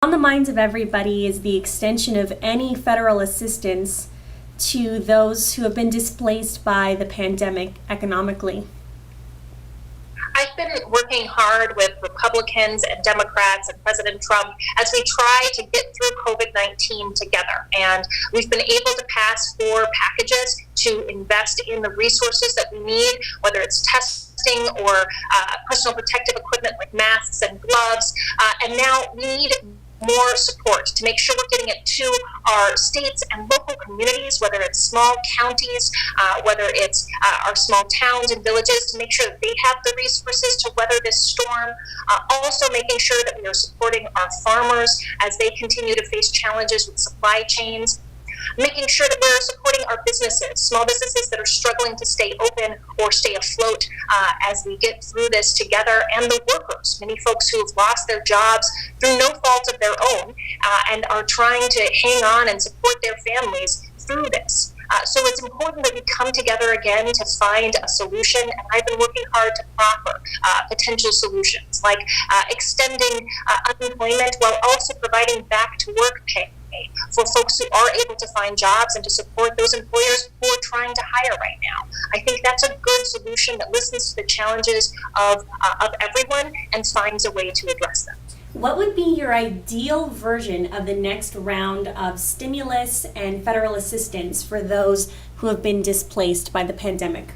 On the minds of everybody is the extension of any federal assistance to those who have been displaced by the pandemic economically. I've been working hard with Republicans and Democrats and President Trump as we try to get through COVID-19 together. And we've been able to pass 4 packages to invest in the resources that we need, whether it's testing or personal protective equipment like masks and gloves. And now we need more support to make sure we're getting it to our states and local communities, whether it's small counties, whether it's our small towns and villages, to make sure that they have the resources to weather this storm. Also making sure that we are supporting our farmers as they continue to face challenges with supply chains. Making sure that we're supporting our businesses, small businesses that are struggling to stay open or stay afloat as we get through this together, and the workers, many folks who have lost their jobs through no fault of their own and are trying to hang on and support their families through this. So it's important that we come together again to find a solution, and I've been working hard to proffer potential solutions like extending unemployment while also providing back to work pay for folks who are able to find jobs and to support those employers who are trying to hire right now. I think that's a good solution that listens to the challenges of everyone and finds a way to address them. What would be your ideal version of the next round of stimulus and federal assistance for those who have been displaced by the pandemic?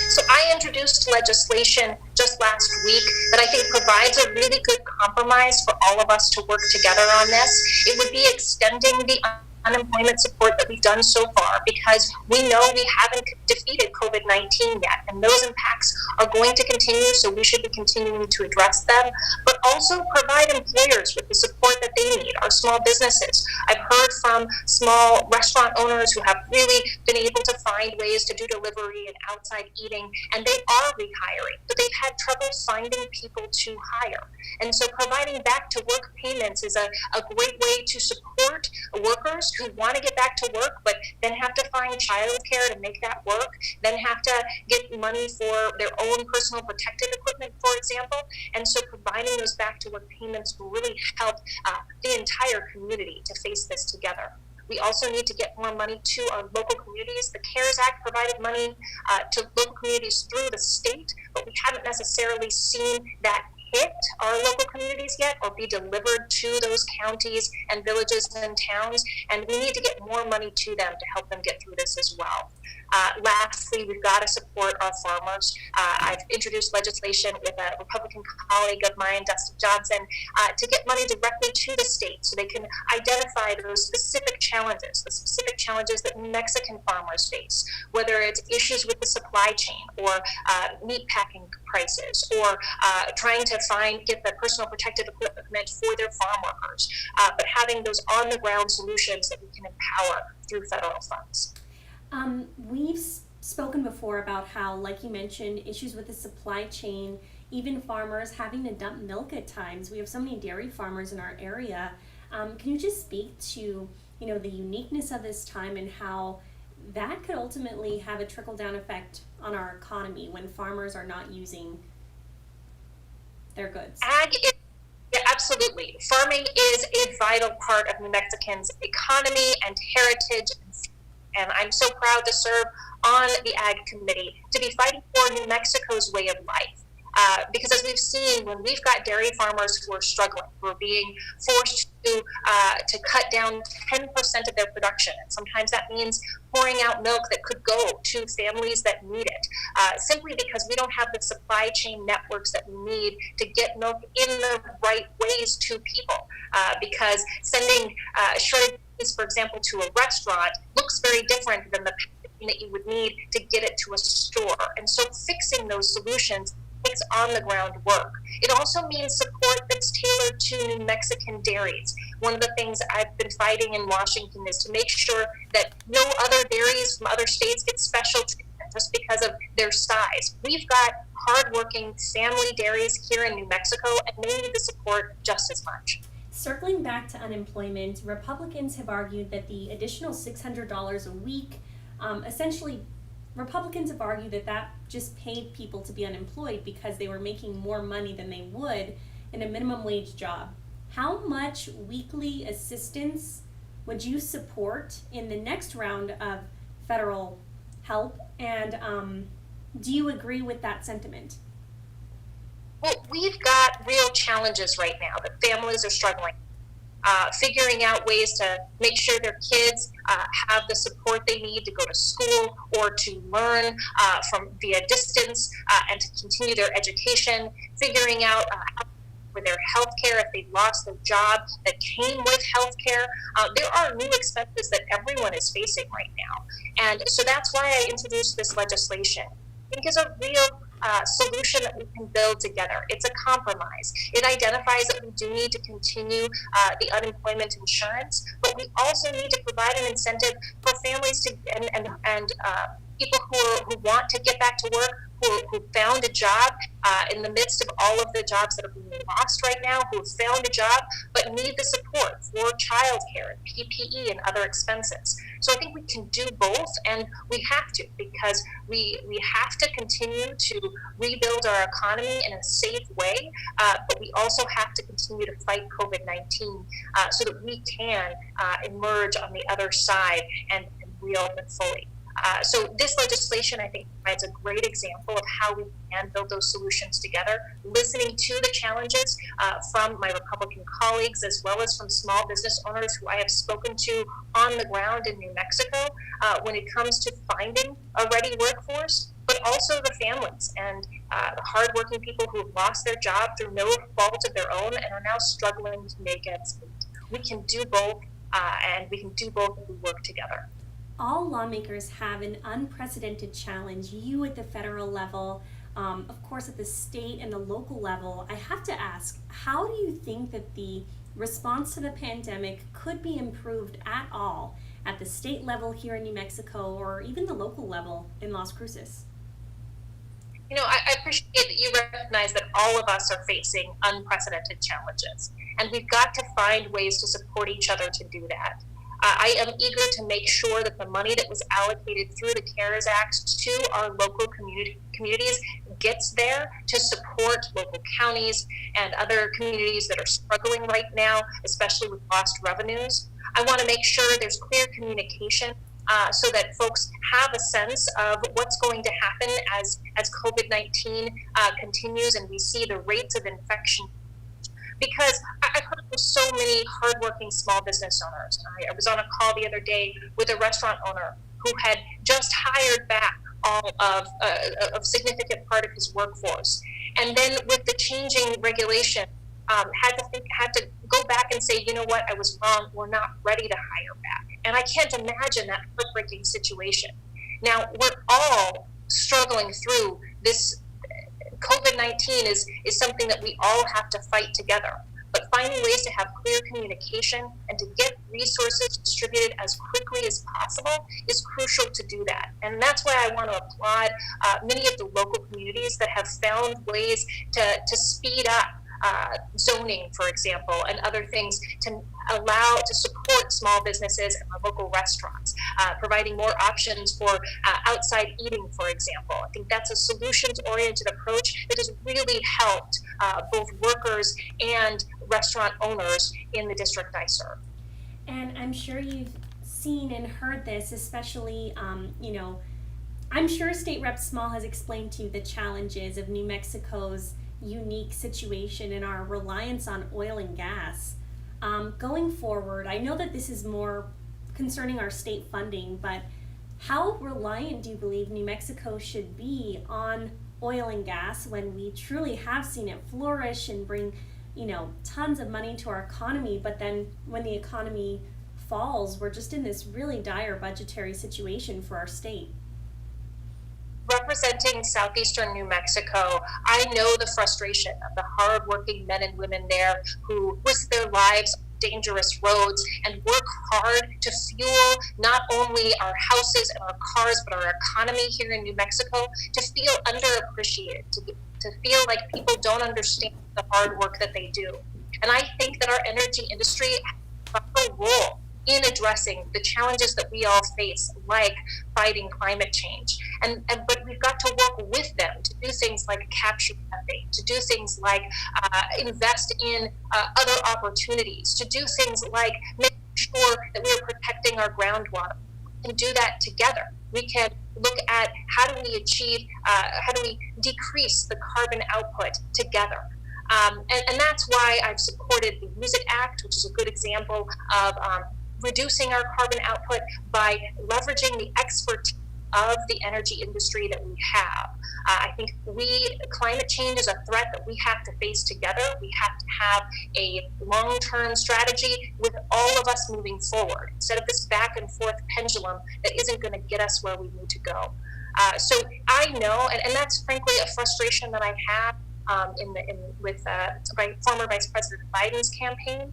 So I introduced legislation just last week that I think provides a really good compromise for all of us to work together on this. It would be extending the unemployment support that we've done so far, because we know we haven't defeated COVID-19 yet, and those impacts are going to continue, so we should be continuing to address them, but also provide employers with the support that they need, our small businesses. I've heard from small restaurant owners who have really been able to find ways to do delivery and outside eating, and they are rehiring, but they've had trouble finding people to hire. And so providing back to work payments is a great way to support workers who want to get back to work, but then have to find childcare to make that work, then have to get money for their own personal protective equipment, for example. And so providing those back to work payments will really help the entire community to face this together. We also need to get more money to our local communities. The CARES Act provided money to local communities through the state, but we haven't necessarily seen that hit our local communities yet or be delivered to those counties and villages and towns, and we need to get more money to them to help them get through this as well. Lastly, we've got to support our farmers. I've introduced legislation with a Republican colleague of mine, Dustin Johnson, to get money directly to the state so they can identify those specific challenges, the specific challenges that Mexican farmers face, whether it's issues with the supply chain or meat packing prices or trying to get the personal protective equipment for their farm workers, but having those on-the-ground solutions that we can empower through federal funds. We've spoken before about how, like you mentioned, issues with the supply chain, even farmers having to dump milk at times. We have so many dairy farmers in our area. Can you just speak to, the uniqueness of this time and how that could ultimately have a trickle-down effect on our economy when farmers are not using their goods? Yeah, absolutely. Farming is a vital part of New Mexicans' economy and heritage, and I'm so proud to serve on the Ag Committee to be fighting for New Mexico's way of life. Because as we've seen, when we've got dairy farmers who are struggling, who are being forced to cut down 10% of their production, and sometimes that means pouring out milk that could go to families that need it, simply because we don't have the supply chain networks that we need to get milk in the right ways to people. Because sending shredded cheese, for example, to a restaurant looks very different than the packaging that you would need to get it to a store. And so fixing those solutions takes on-the-ground work. It also means support that's tailored to New Mexican dairies. One of the things I've been fighting in Washington is to make sure that no other dairies from other states get special treatment just because of their size. We've got hardworking family dairies here in New Mexico, and they need the support just as much. Circling back to unemployment, Republicans have argued that the additional $600 a week, Republicans have argued that that just paid people to be unemployed because they were making more money than they would in a minimum wage job. how much weekly assistance would you support in the next round of federal help? And do you agree with that sentiment? Well, we've got real challenges right now that families are struggling. Figuring out ways to make sure their kids have the support they need to go to school or to learn from via distance and to continue their education. Figuring out how for their health care if they lost their job that came with health care. There are new expenses that everyone is facing right now. And so that's why I introduced this legislation. I think is a real solution that we can build together. It's a compromise. It identifies that we do need to continue the unemployment insurance, but we also need to provide an incentive for families to and people who want to get back to work, who found a job in the midst of all of the jobs that are being lost right now, who have found a job but need the support for childcare and PPE and other expenses. So I think we can do both, and we have to, because we have to continue to rebuild our economy in a safe way, but we also have to continue to fight COVID-19 so that we can emerge on the other side and reopen fully. So this legislation, I think, provides a great example of how we can build those solutions together, listening to the challenges from my Republican colleagues as well as from small business owners who I have spoken to on the ground in New Mexico when it comes to finding a ready workforce, but also the families and the hardworking people who have lost their job through no fault of their own and are now struggling to make ends meet. We can do both, and we can do both if we work together. All lawmakers have an unprecedented challenge. You at the federal level, of course at the state and the local level. I have to ask, how do you think that the response to the pandemic could be improved at all at the state level here in New Mexico or even the local level in Las Cruces? You know, I appreciate that you recognize that all of us are facing unprecedented challenges, and we've got to find ways to support each other to do that. I am eager to make sure that the money that was allocated through the CARES Act to our local communities gets there to support local counties and other communities that are struggling right now, especially with lost revenues. I want to make sure there's clear communication so that folks have a sense of what's going to happen as COVID-19 continues and we see the rates of infection. Because I've heard from so many hardworking small business owners. I was on a call the other day with a restaurant owner who had just hired back all of a significant part of his workforce, and then with the changing regulation, had to go back and say, you know what, I was wrong. We're not ready to hire back, and I can't imagine that heartbreaking situation. Now we're all struggling through this. COVID-19 is something that we all have to fight together, but finding ways to have clear communication and to get resources distributed as quickly as possible is crucial to do that. And that's why I want to applaud many of the local communities that have found ways to speed up zoning, for example, and other things to allow to support small businesses and local restaurants, providing more options for outside eating, for example. I think that's a solutions-oriented approach that has really helped both workers and restaurant owners in the district I serve. And I'm sure you've seen and heard this, especially, I'm sure State Rep Small has explained to you the challenges of New Mexico's unique situation and our reliance on oil and gas. Going forward, I know that this is more concerning our state funding, but how reliant do you believe New Mexico should be on oil and gas when we truly have seen it flourish and bring, tons of money to our economy, but then when the economy falls, we're just in this really dire budgetary situation for our state? Representing southeastern New Mexico, I know the frustration of the hardworking men and women there who risk their lives on dangerous roads and work hard to fuel not only our houses and our cars, but our economy here in New Mexico, to feel underappreciated, to feel like people don't understand the hard work that they do. And I think that our energy industry has a role in addressing the challenges that we all face, like fighting climate change. But we've got to work with them to do things like capture methane, to do things like invest in other opportunities, to do things like make sure that we are protecting our groundwater. We can do that together. We can look at how do we decrease the carbon output together. And that's why I've supported the Use It Act, which is a good example of reducing our carbon output by leveraging the expertise of the energy industry that we have. I think climate change is a threat that we have to face together. We have to have a long-term strategy with all of us moving forward, instead of this back and forth pendulum that isn't going to get us where we need to go. So I know, and that's frankly a frustration that I have with former Vice President Biden's campaign,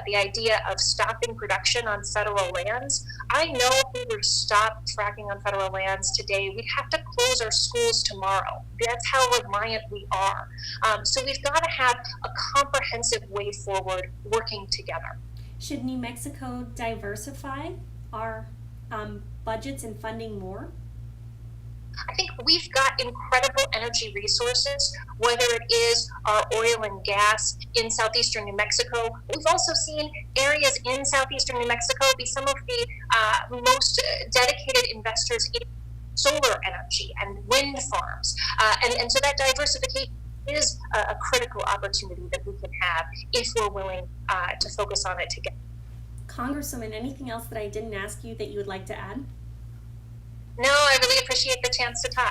the idea of stopping production on federal lands. I know if we were to stop fracking on federal lands today, we'd have to close our schools tomorrow. That's how reliant we are. So we've got to have a comprehensive way forward working together. Should New Mexico diversify our budgets and funding more? I think we've got incredible energy resources, whether it is our oil and gas in southeastern New Mexico. We've also seen areas in southeastern New Mexico be some of the most dedicated investors in solar energy and wind farms. And so that diversification is a critical opportunity that we can have if we're willing to focus on it together. Congresswoman, anything else that I didn't ask you that you would like to add? No, I really appreciate the chance to talk.